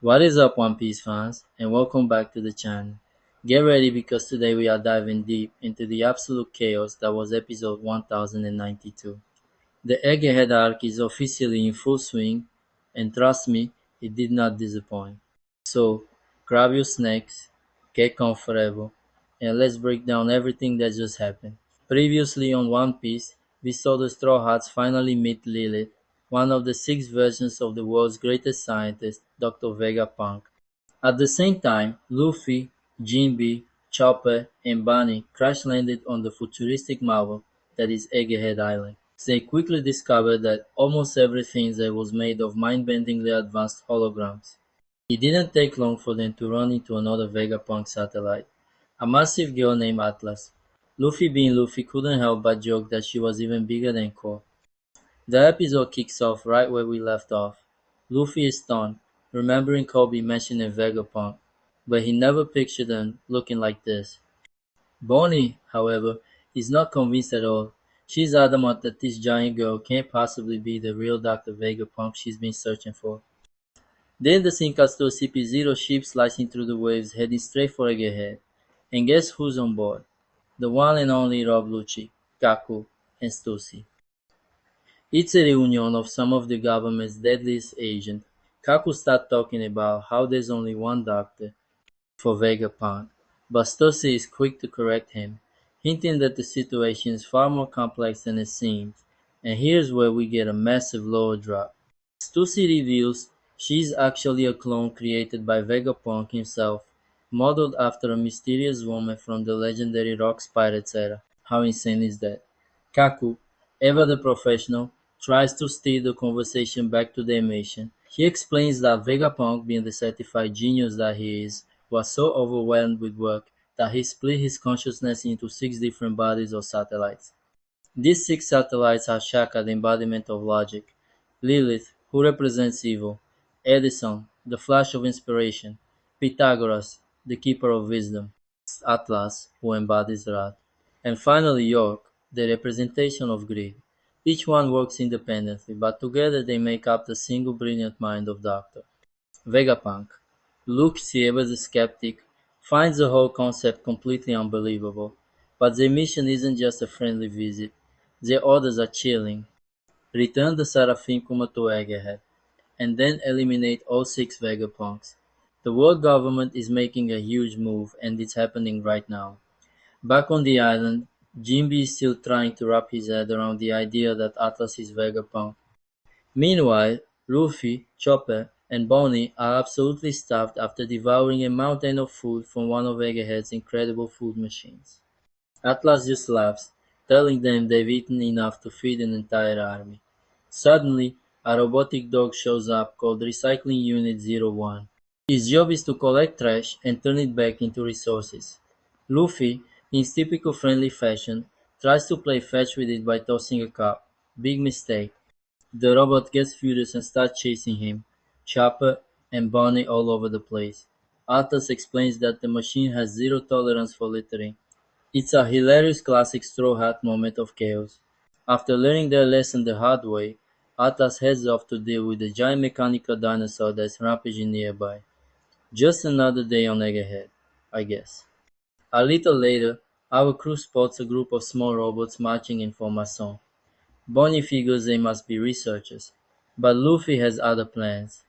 What is up, One Piece fans, and welcome back to the channel. Get ready because today we are diving deep into the absolute chaos that was episode 1092. The egghead arc is officially in full swing, and trust me, it did not disappoint. So, grab your snacks, get comfortable, and let's break down everything that just happened. Previously on One Piece, we saw the Straw Hats finally meet Lilith, one of the six versions of the world's greatest scientist, Dr. Vegapunk. At the same time, Luffy, Jinbe, Chopper, and Bonney crash-landed on the futuristic marvel that is Egghead Island. They quickly discovered that almost everything there was made of mind-bendingly advanced holograms. It didn't take long for them to run into another Vegapunk satellite, a massive girl named Atlas. Luffy being Luffy couldn't help but joke that she was even bigger than Ko. The episode kicks off right where we left off. Luffy is stunned, remembering Kobe mentioning Vegapunk, but he never pictured him looking like this. Bonney, however, is not convinced at all. She's adamant that this giant girl can't possibly be the real Dr. Vegapunk she's been searching for. Then the scene cuts to a CP0 ship slicing through the waves heading straight for Egghead. And guess who's on board? The one and only Rob Lucci, Kaku, and Stussy. It's a reunion of some of the government's deadliest agents. Kaku starts talking about how there's only one doctor for Vegapunk, but Stussy is quick to correct him, hinting that the situation is far more complex than it seems. And here's where we get a massive lower drop. Stussy reveals she's actually a clone created by Vegapunk himself, modeled after a mysterious woman from the legendary Rocks Pirates era. How insane is that? Kaku, ever the professional, tries to steer the conversation back to their mission. He explains that Vegapunk, being the certified genius that he is, was so overwhelmed with work that he split his consciousness into six different bodies or satellites. These six satellites are Shaka, the embodiment of logic; Lilith, who represents evil; Edison, the flash of inspiration; Pythagoras, the keeper of wisdom; Atlas, who embodies wrath; and finally York, the representation of greed. Each one works independently, but together they make up the single brilliant mind of Doctor Vegapunk. Luke, ever the skeptic, finds the whole concept completely unbelievable. But their mission isn't just a friendly visit. Their orders are chilling. Return the Seraphim Kuma to Egghead, and then eliminate all six Vegapunks. The world government is making a huge move, and it's happening right now. Back on the island, Jinbe is still trying to wrap his head around the idea that Atlas is Vegapunk. Meanwhile, Luffy, Chopper, and Bonney are absolutely starved after devouring a mountain of food from one of Egghead's incredible food machines. Atlas just laughs, telling them they've eaten enough to feed an entire army. Suddenly, a robotic dog shows up called Recycling Unit 01. His job is to collect trash and turn it back into resources. Luffy, in typical friendly fashion, tries to play fetch with it by tossing a cup. Big mistake. The robot gets furious and starts chasing him, Chopper and Bonney all over the place. Atlas explains that the machine has zero tolerance for littering. It's a hilarious classic Straw Hat moment of chaos. After learning their lesson the hard way, Atlas heads off to deal with the giant mechanical dinosaur that's rampaging nearby. Just another day on Egghead, I guess. A little later, our crew spots a group of small robots marching in formation. Bonney figures they must be researchers, but Luffy has other plans.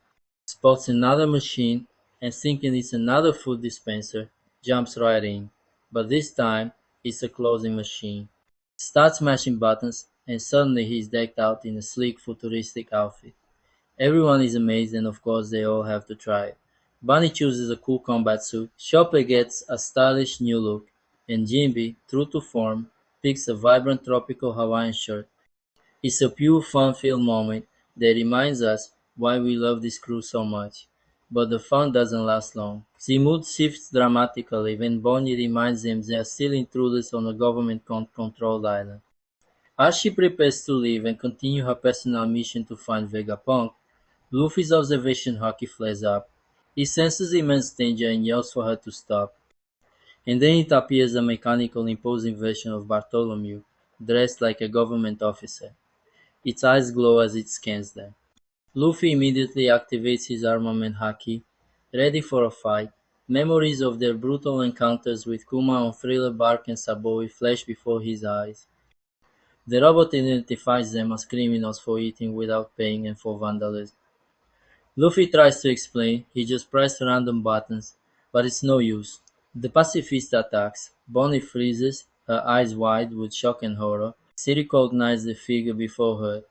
Spots another machine and thinking it's another food dispenser, jumps right in. But this time, it's a closing machine. Starts mashing buttons and suddenly he's decked out in a sleek futuristic outfit. Everyone is amazed and of course they all have to try it. Bunny chooses a cool combat suit, Chopper gets a stylish new look, and Jinbe, true to form, picks a vibrant tropical Hawaiian shirt. It's a pure fun-filled moment that reminds us why we love this crew so much. But the fun doesn't last long. The mood shifts dramatically when Bonnie reminds them they are still intruders on a government-controlled island. As she prepares to leave and continue her personal mission to find Vegapunk, Luffy's observation hockey flares up. He senses immense danger and yells for her to stop. And then it appears a mechanical imposing version of Bartholomew, dressed like a government officer. Its eyes glow as it scans them. Luffy immediately activates his armament haki, ready for a fight. Memories of their brutal encounters with Kuma on Thriller Bark and Saboi flash before his eyes. The robot identifies them as criminals for eating without paying and for vandalism. Luffy tries to explain, he just pressed random buttons, but it's no use. The pacifist attacks. Bonney freezes, her eyes wide with shock and horror. She recognizes the figure before her.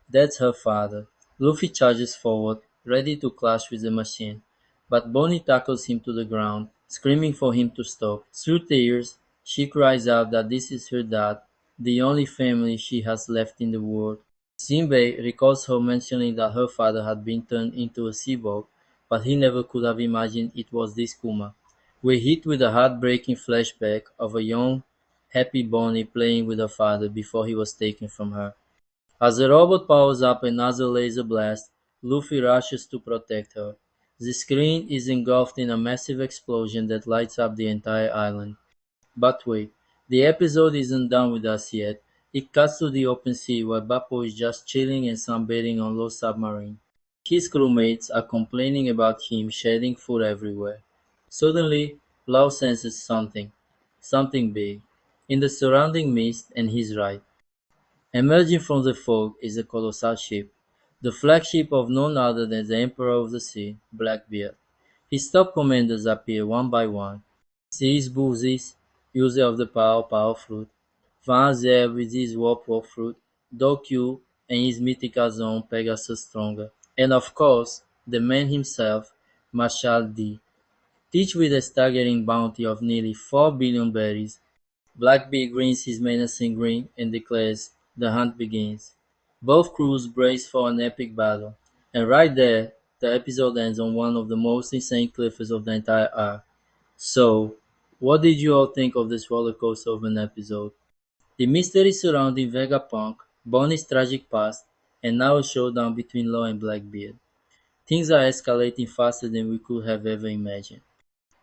That's her father. Luffy charges forward, ready to clash with the machine, but Bonney tackles him to the ground, screaming for him to stop. Through tears, she cries out that this is her dad, the only family she has left in the world. Jinbei recalls her mentioning that her father had been turned into a cyborg, but he never could have imagined it was this Kuma. We're hit with a heartbreaking flashback of a young, happy Bonnie playing with her father before he was taken from her. As the robot powers up another laser blast, Luffy rushes to protect her. The screen is engulfed in a massive explosion that lights up the entire island. But wait, the episode isn't done with us yet. It cuts to the open sea where Bappo is just chilling and sunbathing on Low Submarine. His crewmates are complaining about him shedding food everywhere. Suddenly, Lau senses something. Something big. In the surrounding mist, and he's right. Emerging from the fog is a colossal ship. The flagship of none other than the Emperor of the Sea, Blackbeard. His top commanders appear one by one. Sirius Bullseye, user of the Power Fruit, Van Zer with his Warp Fruit, Dokyu and his mythical zone Pegasus Stronger, and of course, the man himself, Marshal D. Each with a staggering bounty of nearly 4 billion berries. Blackbeard grins his menacing grin and declares, the hunt begins. Both crews brace for an epic battle, and right there, the episode ends on one of the most insane cliffs of the entire arc. So, what did you all think of this rollercoaster of an episode? The mystery surrounding Vegapunk, Bonnie's tragic past, and now a showdown between Law and Blackbeard. Things are escalating faster than we could have ever imagined.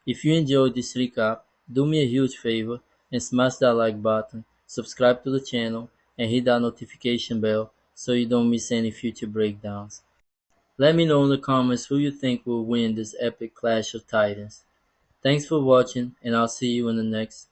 If you enjoyed this recap, do me a huge favor and smash that like button, subscribe to the channel, and hit that notification bell so you don't miss any future breakdowns. Let me know in the comments who you think will win this epic clash of titans. Thanks for watching, and I'll see you in the next